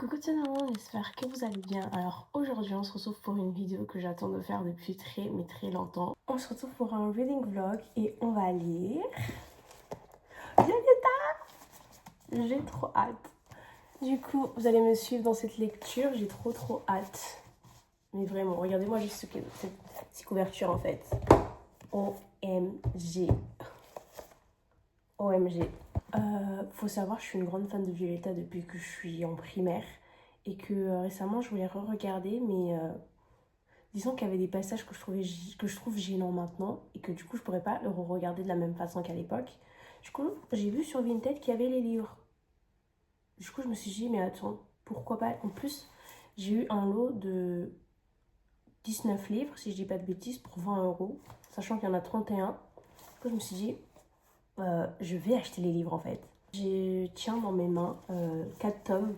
Coucou tout le monde, j'espère que vous allez bien. Alors aujourd'hui on se retrouve pour une vidéo que j'attends de faire depuis très longtemps. On se retrouve pour un reading vlog et on va lire Violetta. J'ai trop hâte. Du coup vous allez me suivre dans cette lecture, j'ai trop hâte. Mais vraiment, regardez-moi juste cette couverture en fait. OMG. OMG. Faut savoir, je suis une grande fan de Violetta depuis que je suis en primaire et que récemment je voulais re-regarder, mais disons qu'il y avait des passages que je trouve gênants maintenant et que du coup je pourrais pas le re-regarder de la même façon qu'à l'époque. Du coup, j'ai vu sur Vinted qu'il y avait les livres. Du coup, je me suis dit, mais attends, pourquoi pas? En plus, j'ai eu un lot de 19 livres, si je dis pas de bêtises, pour 20 €, sachant qu'il y en a 31. Du coup, je me suis dit, je vais acheter les livres en fait. Je tiens dans mes mains 4 tomes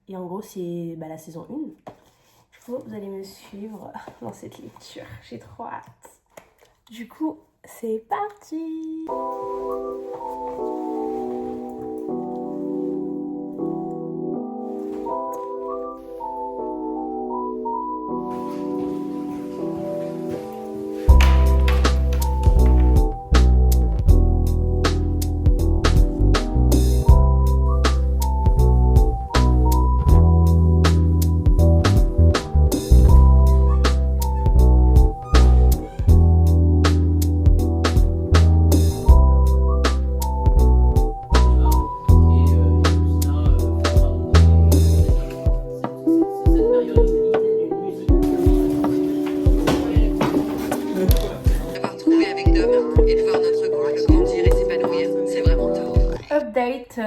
et en gros c'est la saison 1. Du coup vous allez me suivre dans cette lecture, j'ai trop hâte. Du coup c'est parti. Update,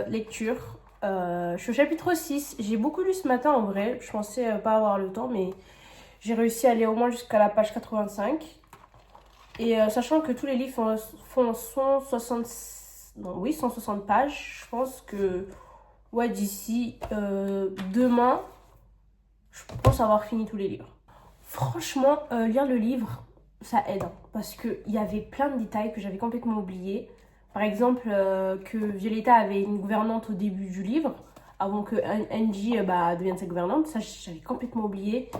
lecture. Je suis au chapitre 6. J'ai beaucoup lu ce matin en vrai. Je pensais pas avoir le temps, mais j'ai réussi à aller au moins jusqu'à la page 85. Et sachant que tous les livres font 160, non, oui, 160 pages, je pense que ouais, d'ici demain, je pense avoir fini tous les livres. Franchement, lire le livre, ça aide. Hein, parce qu'il y avait plein de détails que j'avais complètement oubliés. Par exemple, que Violetta avait une gouvernante au début du livre, avant que Angie devienne sa gouvernante. Ça, j'avais complètement oublié.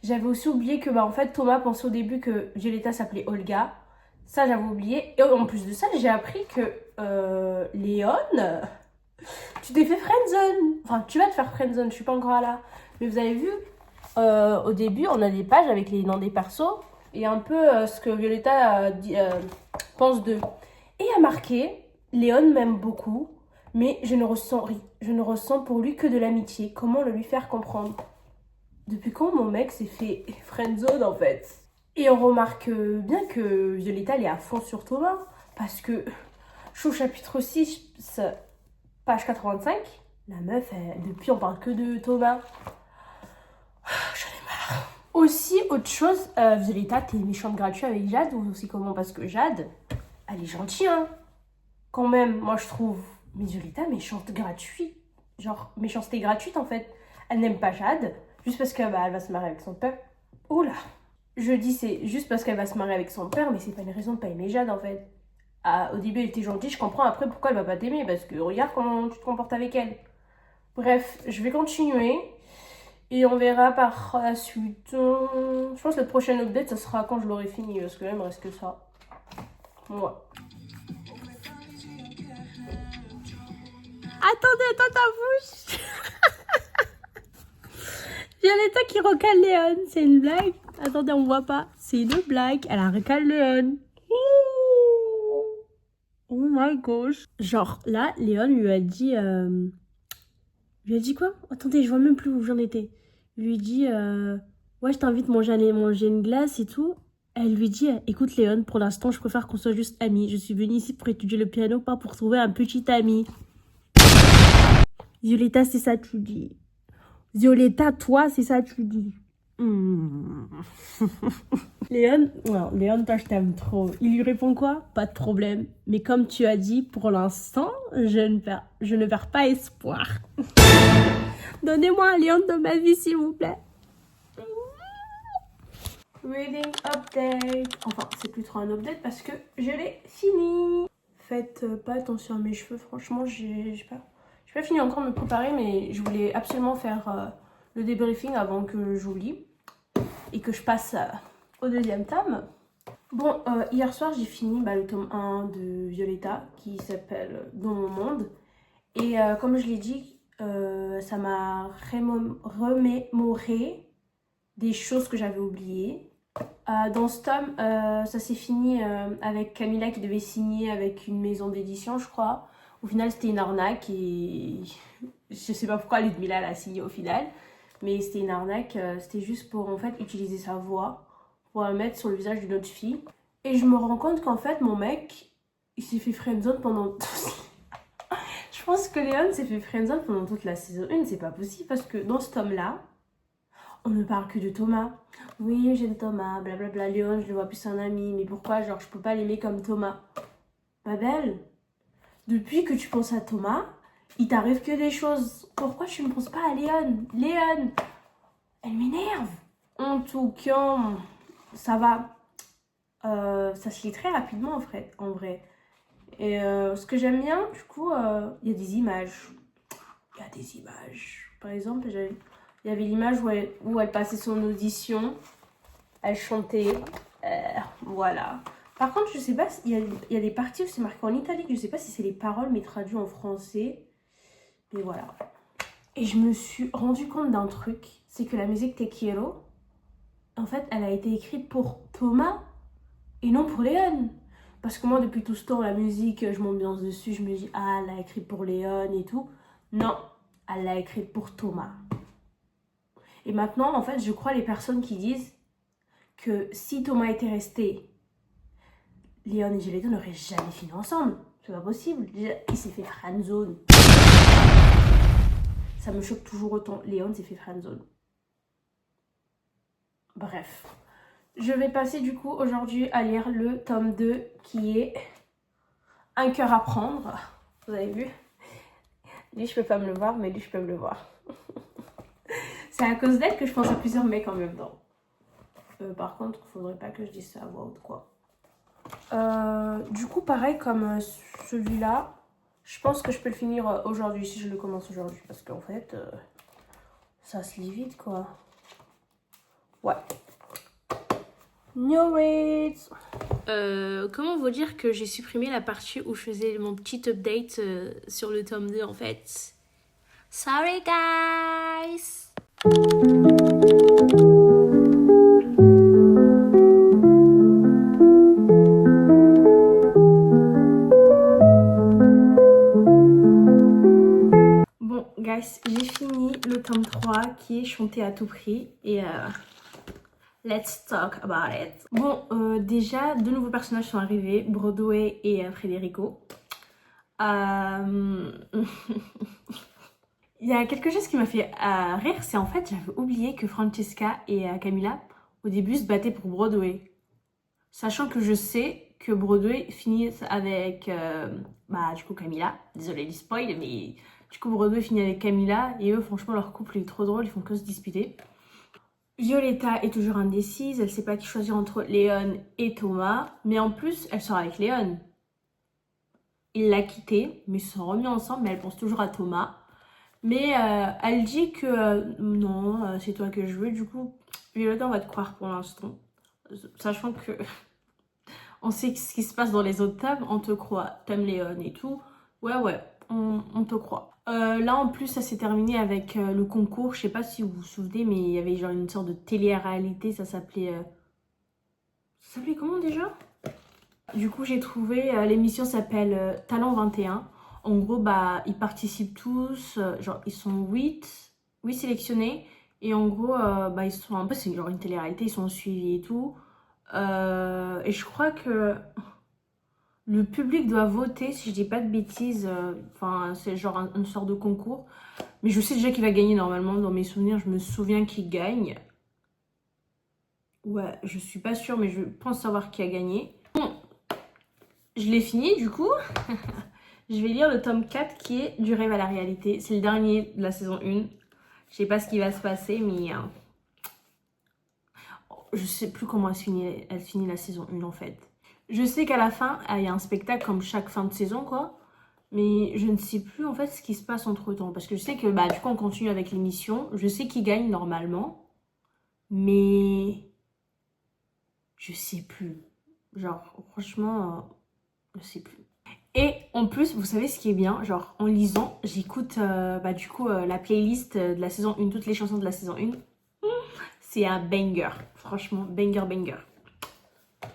J'avais aussi oublié que en fait, Thomas pensait au début que Violetta s'appelait Olga. Ça, j'avais oublié. Et en plus de ça, j'ai appris que Léon, tu t'es fait friendzone. Enfin, tu vas te faire friendzone, je suis pas encore là. Mais vous avez vu, au début, on a des pages avec les noms des persos et un peu ce que Violetta pense d'eux. Et il y a marqué, Léon m'aime beaucoup, mais je ne ressens pour lui que de l'amitié. Comment le lui faire comprendre? Depuis quand mon mec s'est fait friendzone en fait? Et on remarque bien que Violetta elle est à fond sur Thomas, parce que je suis au chapitre 6, page 85, la meuf, depuis on parle que de Thomas. J'en ai marre. Aussi, autre chose, Violetta, t'es méchante gratuite avec Jade ou aussi comment? Parce que Jade, elle est gentille, hein. Quand même, moi je trouve. Mais Violetta, méchante gratuite. Genre, méchanceté gratuite en fait. Elle n'aime pas Jade, juste parce qu'elle elle va se marier avec son père. Oh là. Je dis c'est juste parce qu'elle va se marier avec son père, mais c'est pas une raison de pas aimer Jade en fait. Au début elle était gentille, je comprends après pourquoi elle va pas t'aimer, parce que regarde comment tu te comportes avec elle. Bref, je vais continuer. Et on verra par la suite. Je pense que le prochain update, ça sera quand je l'aurai fini, parce que là, il me reste que ça. Ouais. Attendez, attends ta bouche. Violetta qui recale Léon, c'est une blague? Attendez, on voit pas. C'est une blague, elle a recalé Léon. Oh my gosh. Genre, là, Léon lui a dit... Lui a dit quoi? Attendez, je vois même plus où j'en étais. Lui dit ouais, je t'invite à manger une glace et tout. Elle lui dit écoute Léon, pour l'instant je préfère qu'on soit juste amis. Je suis venue ici pour étudier le piano, pas pour trouver un petit ami. Violetta, c'est ça tu dis. Violetta, toi, c'est ça tu dis. Léon, non, Léon, toi je t'aime trop. Il lui répond quoi? Pas de problème. Mais comme tu as dit, pour l'instant, je ne perds pas espoir. Donnez-moi un Léon dans ma vie, s'il vous plaît. Reading update. Enfin, c'est plus trop un update parce que je l'ai fini. Faites pas attention à mes cheveux, franchement, j'ai J'ai pas fini encore de me préparer, mais je voulais absolument faire le débriefing avant que j'oublie et que je passe au deuxième tome. Bon, hier soir, j'ai fini le tome 1 de Violetta qui s'appelle Dans mon monde. Et comme je l'ai dit, ça m'a remémoré des choses que j'avais oubliées. Dans ce tome, ça s'est fini avec Camilla qui devait signer avec une maison d'édition, je crois. Au final, c'était une arnaque et je sais pas pourquoi Ludmilla elle a signé au final. Mais c'était une arnaque, c'était juste pour en fait utiliser sa voix pour la mettre sur le visage d'une autre fille. Et je me rends compte qu'en fait, mon mec, il s'est fait friendzone pendant... Je pense que Léon s'est fait friendzone pendant toute la saison 1, c'est pas possible parce que dans ce tome-là, on ne parle que de Thomas. Oui, j'aime Thomas, blablabla. Léon, je le vois plus un ami, mais pourquoi, genre, je peux pas l'aimer comme Thomas? Ma belle, depuis que tu penses à Thomas, il t'arrive que des choses. Pourquoi tu ne penses pas à Léon? Léon, elle m'énerve. En tout cas, ça va. Ça se lit très rapidement en vrai. Et ce que j'aime bien, du coup, il y a des images. Il y a des images. Par exemple, il y avait l'image où elle passait son audition. Elle chantait. Voilà. Par contre, je sais pas, il y a des parties où c'est marqué en italique. Je sais pas si c'est les paroles, mais traduit en français. Mais voilà. Et je me suis rendu compte d'un truc. C'est que la musique Te Quiero, en fait, elle a été écrite pour Thomas et non pour Léon. Parce que moi, depuis tout ce temps, la musique, je m'ambiance dessus. Je me dis, ah, elle l'a écrite pour Léon et tout. Non, elle l'a écrite pour Thomas. Et maintenant, en fait, je crois les personnes qui disent que si Thomas était resté, Léon et Géléto n'auraient jamais fini ensemble. C'est pas possible. Déjà, il s'est fait friendzone. Ça me choque toujours autant. Léon s'est fait friendzone. Bref. Je vais passer du coup aujourd'hui à lire le tome 2 qui est Un cœur à prendre. Vous avez vu? Lui, je peux pas me le voir, mais lui, je peux me le voir. C'est à cause d'elle que je pense à plusieurs mecs en même temps. Par contre, faudrait pas que je dise ça à voix haute, quoi. Du coup, pareil comme celui-là, je pense que je peux le finir aujourd'hui, si je le commence aujourd'hui. Parce qu'en fait, ça se lit vite, quoi. Ouais. New reads. Comment vous dire que j'ai supprimé la partie où je faisais mon petit update sur le tome 2 en fait. Sorry guys. Bon guys, j'ai fini le tome 3 qui est chanté à tout prix et let's talk about it. Bon, déjà, deux nouveaux personnages sont arrivés, Broadway et Federico. Il y a quelque chose qui m'a fait rire, c'est en fait, j'avais oublié que Francesca et Camilla, au début, se battaient pour Broadway. Sachant que je sais que Broadway finit avec, du coup, Camilla. Désolée les spoil, mais du coup, Broadway finit avec Camilla. Et eux, franchement, leur couple est trop drôle, ils font que se disputer. Violetta est toujours indécise, elle sait pas qui choisir entre Léon et Thomas. Mais en plus, elle sort avec Léon. Il l'a quitté, mais ils se sont remis ensemble, mais elle pense toujours à Thomas. Mais elle dit que non, c'est toi que je veux. Du coup, Violetta, on va te croire pour l'instant. Sachant que on sait ce qui se passe dans les autres tables, on te croit. T'aimes Léon et tout. Ouais, on te croit. Là, en plus, ça s'est terminé avec le concours. Je sais pas si vous vous souvenez, mais il y avait genre une sorte de télé-réalité. Ça s'appelait... Ça s'appelait comment déjà? Du coup, j'ai trouvé... l'émission s'appelle Talent 21. En gros, ils participent tous. Genre, ils sont 8 sélectionnés. Et en gros, ils sont un peu... C'est genre une télé-réalité. Ils sont suivis et tout. Et je crois que... Le public doit voter, si je dis pas de bêtises, c'est genre une sorte de concours. Mais je sais déjà qu'il va gagner normalement, dans mes souvenirs, je me souviens qu'il gagne. Ouais, je suis pas sûre, mais je pense savoir qui a gagné. Bon, je l'ai fini du coup. Je vais lire le tome 4 qui est Du rêve à la réalité. C'est le dernier de la saison 1. Je sais pas ce qui va se passer, mais... je sais plus comment elle finit la saison 1 en fait. Je sais qu'à la fin, il y a un spectacle comme chaque fin de saison, quoi. Mais je ne sais plus en fait ce qui se passe entre temps. Parce que je sais que bah du coup on continue avec l'émission. Je sais qui gagne normalement. Mais je sais plus. Genre franchement, je sais plus. Et en plus, vous savez ce qui est bien, genre en lisant, j'écoute bah, du coup la playlist de la saison 1, toutes les chansons de la saison 1. C'est un banger, franchement, banger, banger.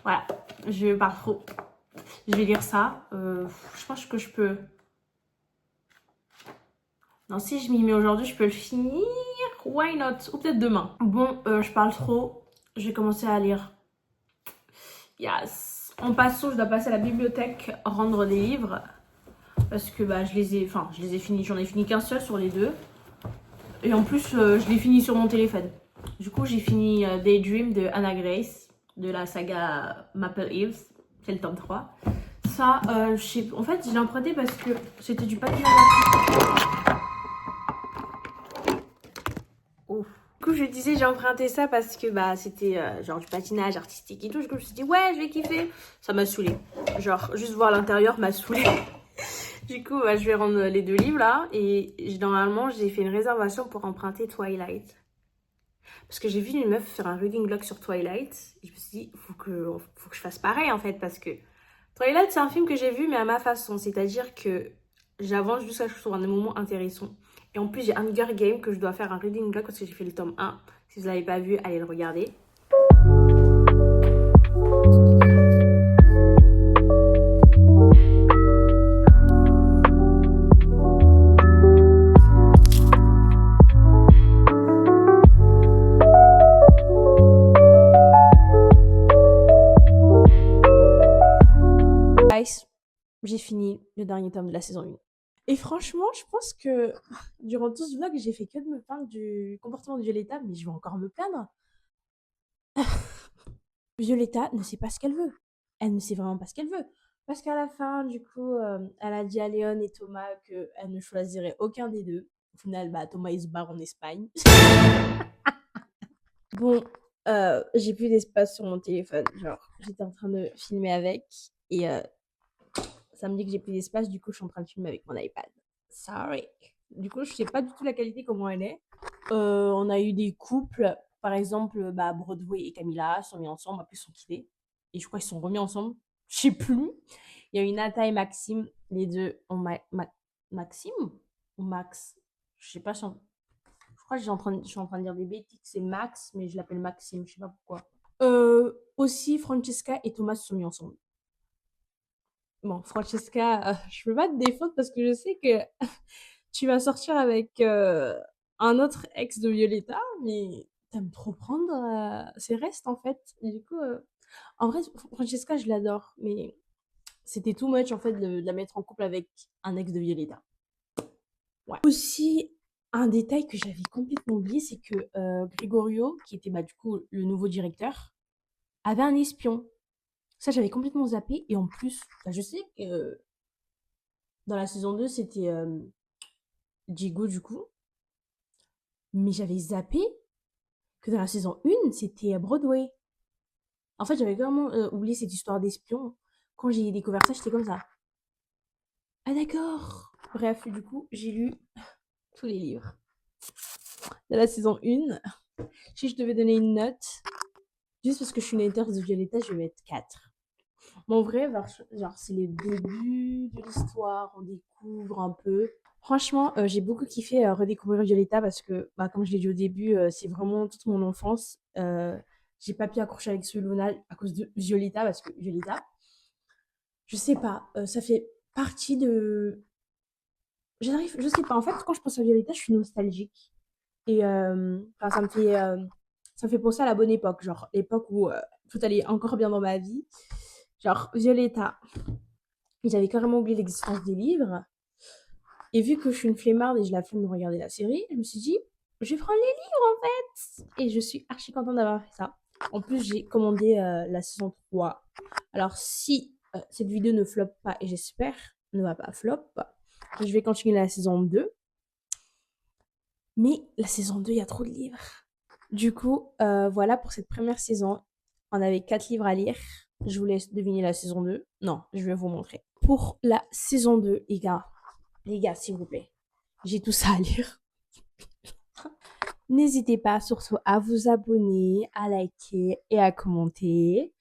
Voilà, je parle trop. Je vais lire ça. Je pense que je peux. Non, si je m'y mets aujourd'hui, je peux le finir. Why not? Ou peut-être demain. Bon, je parle trop. Je vais commencer à lire. Yes. En passant, je dois passer à la bibliothèque rendre des livres. Parce que bah, je les ai finis. J'en ai fini qu'un seul sur les deux. Et en plus, je l'ai fini sur mon téléphone. Du coup, j'ai fini Daydream de Anna Grace, de la saga Maple Hills. C'est le tome 3. Ça, en fait, je l'ai emprunté parce que c'était du patinage artistique. Oh. Du coup, je disais, j'ai emprunté ça parce que bah, c'était genre du patinage artistique et tout. Du coup, je me suis dit, ouais, je vais kiffer. Ça m'a saoulé. Genre, juste voir l'intérieur m'a saoulé. Du coup, bah, je vais rendre les deux livres là. Et normalement, j'ai fait une réservation pour emprunter Twilight. Parce que j'ai vu une meuf faire un reading vlog sur Twilight. Et je me suis dit, faut que je fasse pareil en fait. Parce que Twilight, c'est un film que j'ai vu, mais à ma façon. C'est-à-dire que j'avance jusqu'à ce que je trouve un moment intéressant. Et en plus, j'ai Hunger Game que je dois faire un reading vlog parce que j'ai fait le tome 1. Si vous ne l'avez pas vu, allez le regarder. J'ai fini le dernier tome de la saison 1. Et franchement, je pense que durant tout ce vlog, j'ai fait que de me plaindre du comportement de Violetta, mais je vais encore me plaindre. Violetta ne sait pas ce qu'elle veut. Elle ne sait vraiment pas ce qu'elle veut. Parce qu'à la fin, du coup, elle a dit à Léon et Thomas qu'elle ne choisirait aucun des deux. Au final, bah, Thomas, il se barre en Espagne. Bon, j'ai plus d'espace sur mon téléphone. Genre, j'étais en train de filmer avec. Et ça me dit que j'ai plus d'espace. Du coup, je suis en train de filmer avec mon iPad. Sorry. Du coup, je sais pas du tout la qualité, comment elle est. On a eu des couples. Par exemple, bah, Broadway et Camilla sont mis ensemble. Après, ils sont quittés. Et je crois qu'ils sont remis ensemble. Je sais plus. Il y a eu Nata et Maxime. Les deux ont Maxime ou Max. Je sais pas. Je crois que je suis en train de dire des bêtises. C'est Max, mais je l'appelle Maxime. Je sais pas pourquoi. Aussi, Francesca et Thomas se sont mis ensemble. Bon, Francesca, je peux pas te défendre parce que je sais que tu vas sortir avec un autre ex de Violetta, mais t'aimes trop prendre ses restes en fait. Et du coup, en vrai, Francesca, je l'adore, mais c'était too much en fait de la mettre en couple avec un ex de Violetta. Ouais. Aussi, un détail que j'avais complètement oublié, c'est que Gregorio, qui était bah, du coup le nouveau directeur, avait un espion. Ça, j'avais complètement zappé. Et en plus, bah, je sais que dans la saison 2, c'était Diego du coup. Mais j'avais zappé que dans la saison 1, c'était Broadway. En fait, j'avais vraiment oublié cette histoire d'espion. Quand j'ai découvert ça, j'étais comme ça. Ah d'accord. Bref, du coup, j'ai lu tous les livres de la saison 1. Si je devais donner une note, juste parce que je suis une haters de Violetta, je vais mettre 4. Mais en vrai, genre, c'est le début de l'histoire, on découvre un peu. Franchement, j'ai beaucoup kiffé redécouvrir Violetta parce que, bah, comme je l'ai dit au début, c'est vraiment toute mon enfance. J'ai pas pu accrocher avec ce Luna à cause de Violetta parce que Violetta, je sais pas, ça fait partie de. Je sais pas, en fait, quand je pense à Violetta, je suis nostalgique. Et ça me fait penser à la bonne époque, genre l'époque où tout allait encore bien dans ma vie. Genre Violetta, j'avais carrément oublié l'existence des livres. Et vu que je suis une flemmarde et je la flemme de regarder la série, je me suis dit, je vais prendre les livres en fait. Et je suis archi contente d'avoir fait ça. En plus, j'ai commandé la saison 3. Alors, si cette vidéo ne floppe pas, et j'espère ne va pas flop, je vais continuer la saison 2. Mais la saison 2, il y a trop de livres. Du coup, voilà pour cette première saison. On avait 4 livres à lire. Je vous laisse deviner la saison 2. Non, je vais vous montrer. pour la saison 2, les gars. Les gars, s'il vous plaît. J'ai tout ça à lire. N'hésitez pas surtout à vous abonner, à liker et à commenter.